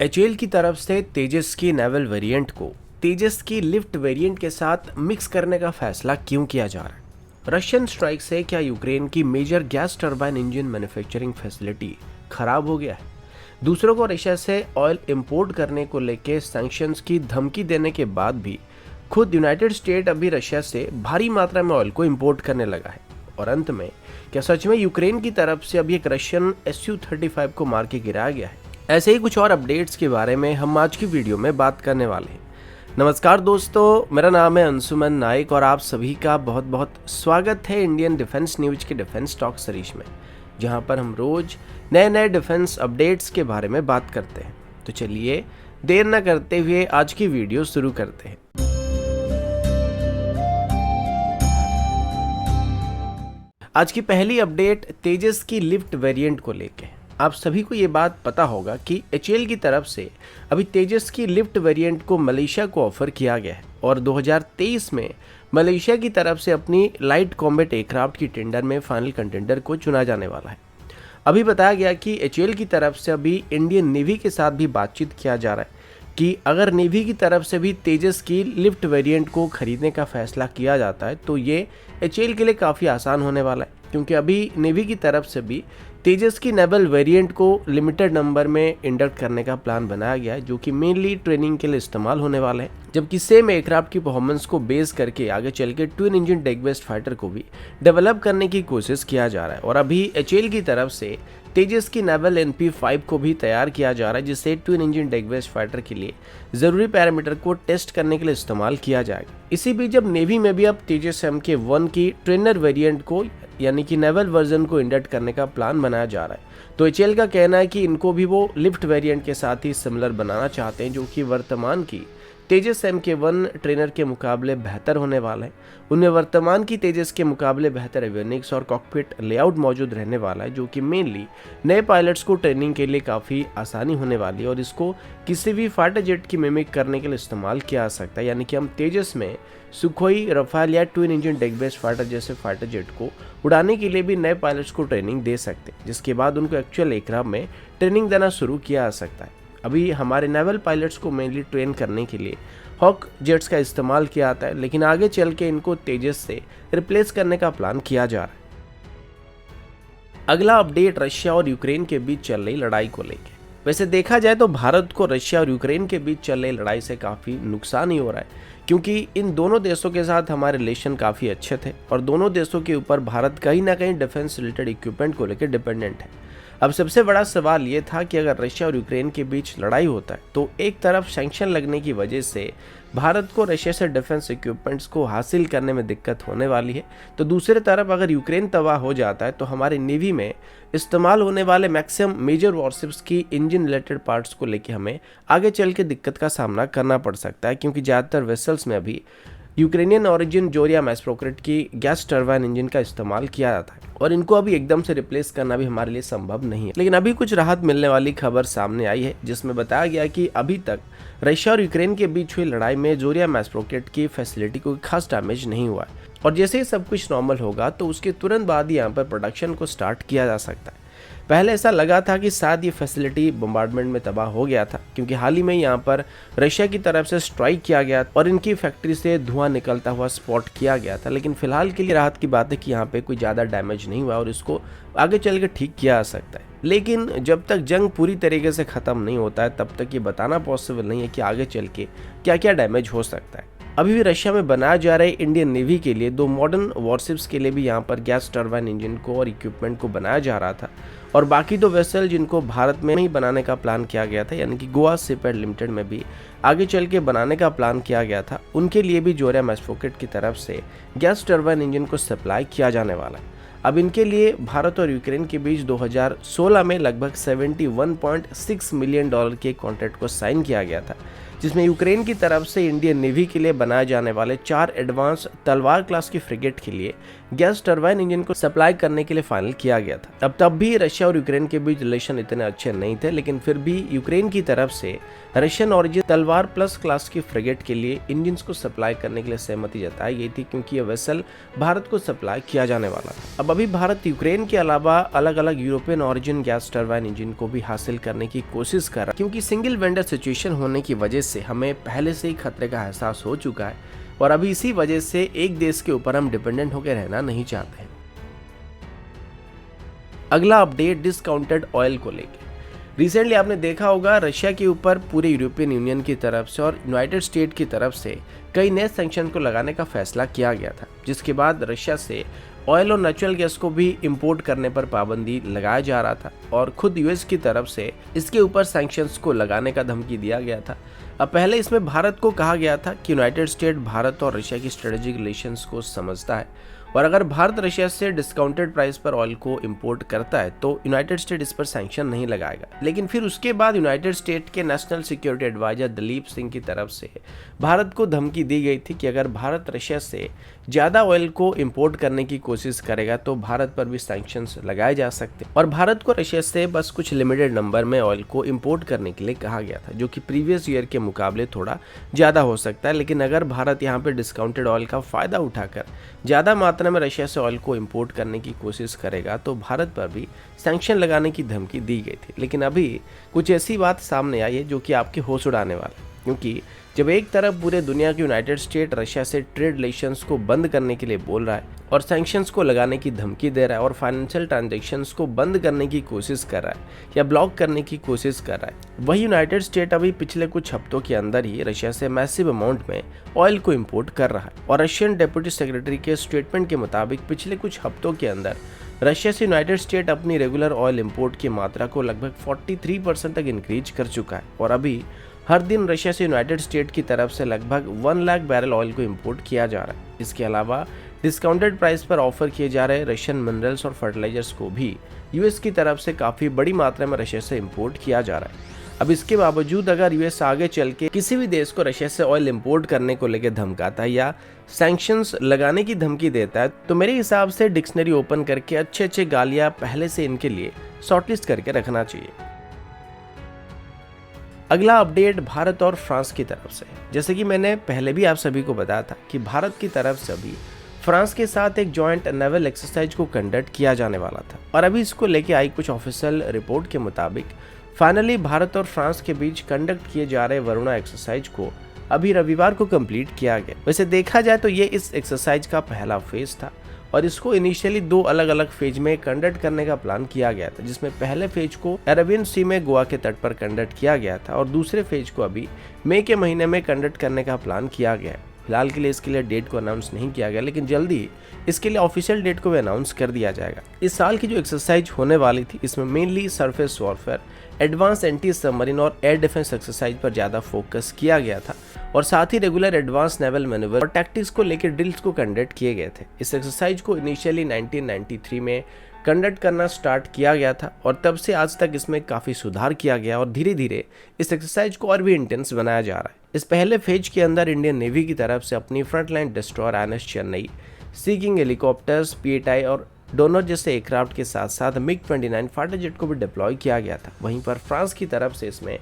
HAL की तरफ से तेजस की नेवल वेरिएंट को तेजस की लिफ्ट वेरिएंट के साथ मिक्स करने का फैसला क्यों किया जा रहा है? रशियन स्ट्राइक से क्या यूक्रेन की major gas turbine engine manufacturing facility खराब हो गया है? दूसरों को रशिया से ऑयल इंपोर्ट करने को लेकर सैंक्शंस की धमकी देने के बाद भी खुद यूनाइटेड स्टेट अभी रशिया से भारी मात्रा में ऑयल को इंपोर्ट करने लगा है। और अंत में क्या सच में यूक्रेन की तरफ से अभी एक रशियन Su-35 को मार के गिराया गया है? ऐसे ही कुछ और अपडेट्स के बारे में हम आज की वीडियो में बात करने वाले हैं। नमस्कार दोस्तों, मेरा नाम है अंशुमन नाइक और आप सभी का बहुत बहुत स्वागत है इंडियन डिफेंस न्यूज के डिफेंस टॉक सीरीज में, जहां पर हम रोज नए नए डिफेंस अपडेट्स के बारे में बात करते हैं। तो चलिए देर न करते हुए आज की वीडियो शुरू करते हैं। आज की पहली अपडेट तेजस की लिफ्ट वेरिएंट को लेके है। आप सभी को ये बात पता होगा कि एचएएल की तरफ से अभी तेजस की लिफ्ट वेरिएंट को मलेशिया को ऑफर किया गया है और 2023 में मलेशिया की तरफ से अपनी लाइट कॉम्बैट एयरक्राफ्ट की टेंडर में फाइनल कंटेंडर को चुना जाने वाला है। अभी बताया गया कि एचएएल की तरफ से अभी इंडियन नेवी के साथ भी बातचीत किया जा रहा है कि अगर नेवी की तरफ से भी तेजस की लिफ्ट वेरिएंट को खरीदने का फैसला किया जाता है तो ये एचएएल के लिए काफ़ी आसान होने वाला है, क्योंकि अभी नेवी की तरफ से भी तेजस की नेवल वेरिएंट को लिमिटेड नंबर में इंडक्ट करने का प्लान बनाया गया है, जो कि मेनली ट्रेनिंग के लिए इस्तेमाल होने वाले हैं, जबकि सेम एयरक्राफ्ट की परफॉर्मेंस को बेस करके आगे चल के twin engine deck based fighter को भी डेवलप करने की कोशिश किया जा रहा है। और अभी एचएएल की तरफ से तेजस की नेवल NP5 को भी तैयार किया जा रहा है, जिससे twin engine deck based fighter के लिए जरूरी पैरामीटर को टेस्ट करने के लिए इस्तेमाल किया जाएगा। इसी बीच जब नेवी में भी अब तेजस MK1 की ट्रेनर वेरिएंट को यानी कि नेवल वर्जन को इंडक्ट करने का प्लान बनाया जा रहा है, तो एचएएल का कहना है कि इनको भी वो लिफ्ट वेरिएंट के साथ ही सिमिलर बनाना चाहते हैं, जो कि वर्तमान की तेजस MK1 ट्रेनर के मुकाबले बेहतर होने वाला है। उनमें वर्तमान की तेजस के मुकाबले बेहतर एवियोनिक्स और कॉकपिट लेआउट मौजूद रहने वाला है, जो कि मेनली नए पायलट्स को ट्रेनिंग के लिए काफ़ी आसानी होने वाली है और इसको किसी भी फाइटर जेट की मिमिक करने के लिए इस्तेमाल किया जा सकता है। यानी कि हम तेजस में सुखोई, रफाल या twin engine deck based fighter जैसे फाइटर जेट को उड़ाने के लिए भी नए पायलट्स को ट्रेनिंग दे सकते हैं, जिसके बाद उनको एक्चुअल एयरक्राफ्ट में ट्रेनिंग देना शुरू किया जा सकता है। अभी हमारे नेवल पायलट्स को मेनली ट्रेन करने के लिए हॉक जेट्स का इस्तेमाल किया जाता है, लेकिन आगे चल के इनको तेजस से रिप्लेस करने का प्लान किया जा रहा है। अगला अपडेट रशिया और यूक्रेन के बीच चल रही लड़ाई को लेकर। वैसे देखा जाए तो भारत को रशिया और यूक्रेन के बीच चल रही लड़ाई से काफ़ी नुकसान ही हो रहा है, क्योंकि इन दोनों देशों के साथ हमारे रिलेशन काफ़ी अच्छे थे और दोनों देशों के ऊपर भारत कहीं ना कहीं डिफेंस रिलेटेड इक्विपमेंट को लेकर डिपेंडेंट है। अब सबसे बड़ा सवाल ये था कि अगर रशिया और यूक्रेन के बीच लड़ाई होता है तो एक तरफ सैंक्शन लगने की वजह से भारत को रशिया से डिफेंस इक्विपमेंट्स को हासिल करने में दिक्कत होने वाली है, तो दूसरी तरफ अगर यूक्रेन तबाह हो जाता है तो हमारी नेवी में इस्तेमाल होने वाले मैक्सिमम मेजर वॉरशिप्स की इंजन रिलेटेड पार्ट्स को लेकर हमें आगे चल के दिक्कत का सामना करना पड़ सकता है, क्योंकि ज़्यादातर वेसल्स में अभी यूक्रेनियन ओरिजिन जोरिया मैस्प्रोक्रेट की गैस टरबाइन इंजन का इस्तेमाल किया जाता है और इनको अभी एकदम से रिप्लेस करना भी हमारे लिए संभव नहीं है। लेकिन अभी कुछ राहत मिलने वाली खबर सामने आई है, जिसमें बताया गया कि अभी तक रशिया और यूक्रेन के बीच हुई लड़ाई में जोरिया मैस्प्रोक्रेट की फैसिलिटी को खास डैमेज नहीं हुआ है और जैसे ही सब कुछ नॉर्मल होगा तो उसके तुरंत बाद ही यहाँ पर प्रोडक्शन को स्टार्ट किया जा सकता है। पहले ऐसा लगा था कि शायद ये फैसिलिटी बम्बार्डमेंट में तबाह हो गया था, क्योंकि हाल ही में यहाँ पर रशिया की तरफ से स्ट्राइक किया गया और इनकी फैक्ट्री से धुआं निकलता हुआ स्पॉट किया गया था। लेकिन फिलहाल के लिए राहत की बात है कि यहाँ पे कोई ज़्यादा डैमेज नहीं हुआ और इसको आगे चल के ठीक किया जा सकता है। लेकिन जब तक जंग पूरी तरीके से ख़त्म नहीं होता है तब तक ये बताना पॉसिबल नहीं है कि आगे चल के क्या क्या डैमेज हो सकता है। अभी भी रशिया में बनाया जा रहे इंडियन नेवी के लिए 2 मॉडर्न वॉरशिप्स के लिए भी यहाँ पर गैस टरबाइन इंजन को और इक्विपमेंट को बनाया जा रहा था और बाकी 2 वेसल जिनको भारत में ही बनाने का प्लान किया गया था, यानी कि गोवा शिपयार्ड लिमिटेड में भी आगे चल के बनाने का प्लान किया गया था, उनके लिए भी जोरिया मैस्प्रोक्रेट की तरफ से गैस टरबाइन इंजन को सप्लाई किया जाने वाला है। अब इनके लिए भारत और यूक्रेन के बीच 2016 में लगभग $71.6 मिलियन के कॉन्ट्रैक्ट को साइन किया गया था, जिसमें यूक्रेन की तरफ से इंडियन नेवी के लिए बनाए जाने वाले 4 एडवांस तलवार क्लास की फ्रिगेट के लिए गैस टरबाइन इंजन को सप्लाई करने के लिए फाइनल किया गया था। तब भी रशिया और यूक्रेन के बीच रिलेशन इतने अच्छे नहीं थे, लेकिन फिर भी यूक्रेन की तरफ से रशियन ओरिजिन तलवार प्लस क्लास की फ्रिगेट के लिए इंजन को सप्लाई करने के लिए सहमति जताई गई थी, क्योंकि यह वेसल भारत को सप्लाई किया जाने वाला था। अब अभी भारत यूक्रेन के अलावा अलग अलग European origin gas turbine engine को भी हासिल करने की कोशिश कर रहा है, क्योंकि सिंगल वेंडर सिचुएशन होने की वजह से हमें पहले से ही खतरे का एहसास हो चुका है और अभी इसी वजह से एक देश के ऊपर हम डिपेंडेंट होकर रहना नहीं चाहते हैं। अगला अपडेट डिस्काउंटेड ऑयल को लेकर। रिसेंटली आपने देखा होगा रशिया के ऊपर पूरे यूरोपियन यूनियन की तरफ से और यूनाइटेड स्टेट की तरफ से कई नए सैंक्शन को लगाने का फैसला किया गया था, जिसके बाद रशिया से ऑयल और नेचुरल गैस को भी इंपोर्ट करने पर पाबंदी लगाया जा रहा था और खुद यूएस की तरफ से इसके ऊपर सैंक्शंस को लगाने का धमकी दिया गया था। अब पहले इसमें भारत को कहा गया था कि यूनाइटेड स्टेट भारत और रशिया की स्ट्रेटेजिक रिलेशंस को समझता है और अगर भारत रशिया से डिस्काउंटेड प्राइस पर ऑयल को इंपोर्ट करता है तो यूनाइटेड स्टेट इस पर सैंक्शन नहीं लगाएगा। लेकिन फिर उसके बाद यूनाइटेड स्टेट के national security advisor Daleep Singh की तरफ से भारत को धमकी दी गई थी कि अगर भारत रशिया से ज़्यादा ऑयल को इंपोर्ट करने की कोशिश करेगा तो भारत पर भी सैंक्शंस लगाए जा सकते हैं और भारत को रशिया से बस कुछ लिमिटेड नंबर में ऑयल को इंपोर्ट करने के लिए कहा गया था, जो कि प्रीवियस ईयर के मुकाबले थोड़ा ज़्यादा हो सकता है। लेकिन अगर भारत यहाँ पे डिस्काउंटेड ऑयल का फ़ायदा उठाकर ज़्यादा मात्रा में रशिया से ऑयल को इंपोर्ट करने की कोशिश करेगा तो भारत पर भी सैंक्शन लगाने की धमकी दी गई थी। लेकिन अभी कुछ ऐसी बात सामने आई है जो कि आपके होश उड़ाने वाला है, क्योंकि जब एक तरफ पूरे दुनिया के यूनाइटेड स्टेट रशिया से ट्रेड रिलेशंस को बंद करने के लिए बोल रहा है और सैंक्शंस को लगाने की धमकी दे रहा है और फाइनेंशियल ट्रांजैक्शंस को बंद करने की कोशिश कर रहा है या ब्लॉक करने की कोशिश कर रहा है, वही यूनाइटेड स्टेट अभी पिछले कुछ हफ्तों के अंदर ही रशिया से मैसिव अमाउंट में ऑयल को इंपोर्ट कर रहा है। और रशियन डेप्यूटी सेक्रेटरी के स्टेटमेंट के मुताबिक पिछले कुछ हफ्तों के अंदर रशिया से यूनाइटेड स्टेट अपनी रेगुलर ऑयल इंपोर्ट की मात्रा को लगभग 43% तक इंक्रीज कर चुका है और अभी हर दिन रशिया से यूनाइटेड स्टेट की तरफ से लगभग 1 लाख बैरल ऑयल को इंपोर्ट किया जा रहा है। इसके अलावा डिस्काउंटेड प्राइस पर ऑफर किए जा रहे रशियन मिनरल्स और फर्टिलाइजर्स को भी यूएस की तरफ से काफ़ी बड़ी मात्रा में रशिया से इंपोर्ट किया जा रहा है। अब इसके बावजूद अगर यूएस आगे चल के किसी भी देश को रशिया से ऑयल इंपोर्ट करने को लेकर धमकाता है या सैंक्शंस लगाने की धमकी देता है तो मेरे हिसाब से डिक्शनरी ओपन करके अच्छे गालियाँ पहले से इनके लिए शॉर्टलिस्ट करके रखना चाहिए। अगला अपडेट भारत और फ्रांस की तरफ से। जैसे कि मैंने पहले भी आप सभी को बताया था कि भारत की तरफ से अभी फ्रांस के साथ एक जॉइंट नेवल एक्सरसाइज को कंडक्ट किया जाने वाला था और अभी इसको लेके आई कुछ ऑफिशियल रिपोर्ट के मुताबिक फाइनली भारत और फ्रांस के बीच कंडक्ट किए जा रहे वरुणा एक्सरसाइज को अभी रविवार को कंप्लीट किया गया। वैसे देखा जाए तो ये इस एक्सरसाइज का पहला फेज था और इसको इनिशियली 2 अलग अलग फेज में कंडक्ट करने का प्लान किया गया था, जिसमें पहले फेज को अरेबियन सी में गोवा के तट पर कंडक्ट किया गया था और दूसरे फेज को अभी मई के महीने में कंडक्ट करने का प्लान किया गया है। फिलहाल के लिए इसके लिए डेट को अनाउंस नहीं किया गया, लेकिन जल्दी इसके लिए ऑफिशियल डेट को भी अनाउंस कर दिया जाएगा। इस साल की जो एक्सरसाइज होने वाली थी इसमें mainly surface warfare, advance anti submarine और एयर डिफेंस एक्सरसाइज पर ज़्यादा फोकस किया गया था और साथ ही रेगुलर एडवांस नेवल मैन्यूवर और टैक्टिक्स को लेकर ड्रिल्स को कंडक्ट किए गए थे। इस एक्सरसाइज को इनिशियली 1993 में कंडक्ट करना स्टार्ट किया गया था और तब से आज तक इसमें काफ़ी सुधार किया गया और धीरे धीरे इस एक्सरसाइज को और भी इंटेंस बनाया जा रहा है। इस पहले फेज के अंदर इंडियन नेवी की तरफ से अपनी फ्रंटलाइन डिस्ट्रॉयर INS चेन्नई, सी किंग हेलीकॉप्टर्स, P8I और डोनर जैसे एयरक्राफ्ट के साथ साथ MiG-29 फाइटर जेट को भी डिप्लॉय किया गया था। वहीं पर फ्रांस की तरफ से इसमें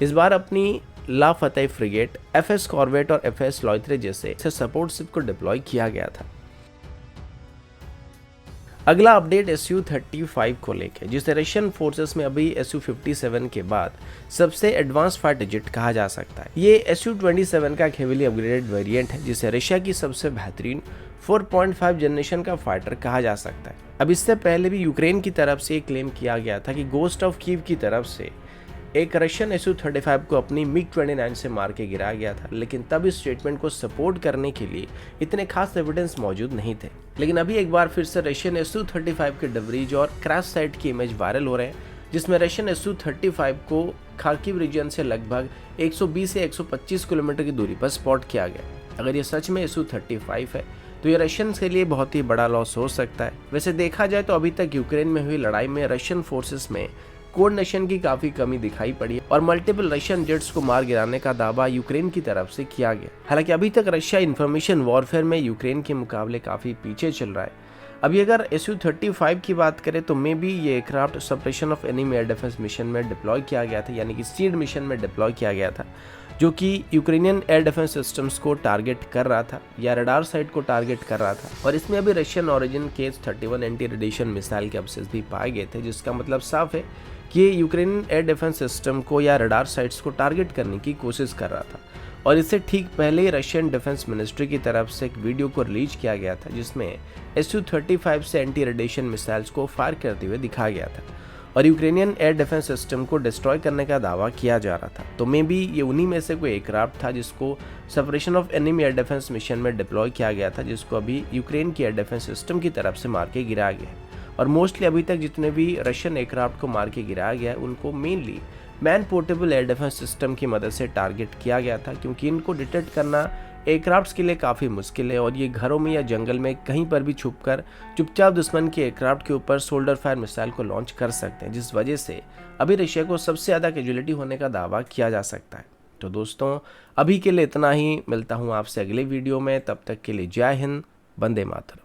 इस बार अपनी ला फतेह फ्रिगेट, FS कॉर्वेट और FS लॉयथरे जैसे सपोर्ट शिप को डिप्लॉय किया गया था। अगला अपडेट Su-35 को लेकर, जिसे रशियन फोर्सेस में अभी Su-57 के बाद सबसे एडवांस फाइटर जेट कहा जा सकता है। ये Su-27 का एक हेवीली अपग्रेडेड वेरिएंट है जिसे रशिया की सबसे बेहतरीन 4.5 जनरेशन का फाइटर कहा जा सकता है। अब इससे पहले भी यूक्रेन की तरफ से क्लेम किया गया था कि गोस्ट ऑफ कीव की तरफ से एक रशियन Su-35 को अपनी MiG-29 से मार के गिराया गया था, लेकिन तब इस स्टेटमेंट को सपोर्ट करने के लिए इतने खास एविडेंस मौजूद नहीं थे। लेकिन अभी एक बार फिर से रशियन Su-35 के डबरीज और क्रैश साइट की इमेज वायरल हो रहे हैं, जिसमें रशियन Su-35 को खार्किव रीजन से लगभग 120 से 125 किलोमीटर की दूरी पर स्पॉट किया गया। अगर ये सच में Su-35 है तो ये रशियंस के लिए बहुत ही बड़ा लॉस हो सकता है। वैसे देखा जाए तो अभी तक यूक्रेन में हुई लड़ाई में रशियन फोर्सेस में कोऑर्डिनेशन की काफी कमी दिखाई पड़ी और मल्टीपल रशियन जेट्स को मार गिराने का दावा यूक्रेन की तरफ से किया गया। हालांकि अभी तक रशिया इंफॉर्मेशन वॉरफेयर में यूक्रेन के मुकाबले काफी पीछे चल रहा है। अभी अगर Su-35 की बात करें तो मे बी ये aircraft suppression of enemy air defence mission में डिप्लॉय किया गया था, यानी कि सीड मिशन में डिप्लॉय किया गया था, जो कि यूक्रेनियन एयर डिफेंस सिस्टम्स को टारगेट कर रहा था या रडार साइट को टारगेट कर रहा था। और इसमें अभी रशियन ओरिजिन के Su-31 एंटी रेडिएशन मिसाइल के अवशेष भी पाए गए थे, जिसका मतलब साफ है कि ये यूक्रेनियन एयर डिफेंस सिस्टम को या रडार साइट्स को टारगेट करने की कोशिश कर रहा था। और इससे ठीक पहले ही रशियन डिफेंस मिनिस्ट्री की तरफ से एक वीडियो को रिलीज किया गया था, जिसमें Su-35 से एंटी रेडिएशन मिसाइल्स को फायर करते हुए दिखाया गया था और यूक्रेनियन एयर डिफेंस सिस्टम को डिस्ट्रॉय करने का दावा किया जा रहा था। तो मे बी ये उन्हीं में से कोई एयरक्राफ्ट था जिसको suppression of enemy air defence mission में डिप्लॉय किया गया था, जिसको अभी यूक्रेन की एयर डिफेंस सिस्टम की तरफ से मार के गिराया गया है। और मोस्टली अभी तक जितने भी रशियन एयरक्राफ्ट को मार के गिराया गया है उनको mainly man portable air defence system की मदद से टारगेट किया गया था, क्योंकि इनको डिटेक्ट करना एयरक्राफ्ट्स के लिए काफ़ी मुश्किल है और ये घरों में या जंगल में कहीं पर भी छुपकर चुपचाप दुश्मन के एयरक्राफ्ट के ऊपर शोल्डर फायर मिसाइल को लॉन्च कर सकते हैं, जिस वजह से अभी रशिया को सबसे ज़्यादा कैजुअलिटी होने का दावा किया जा सकता है। तो दोस्तों अभी के लिए इतना ही, मिलता हूँ आपसे अगले वीडियो में, तब तक के लिए जय हिंद, वंदे मातरम।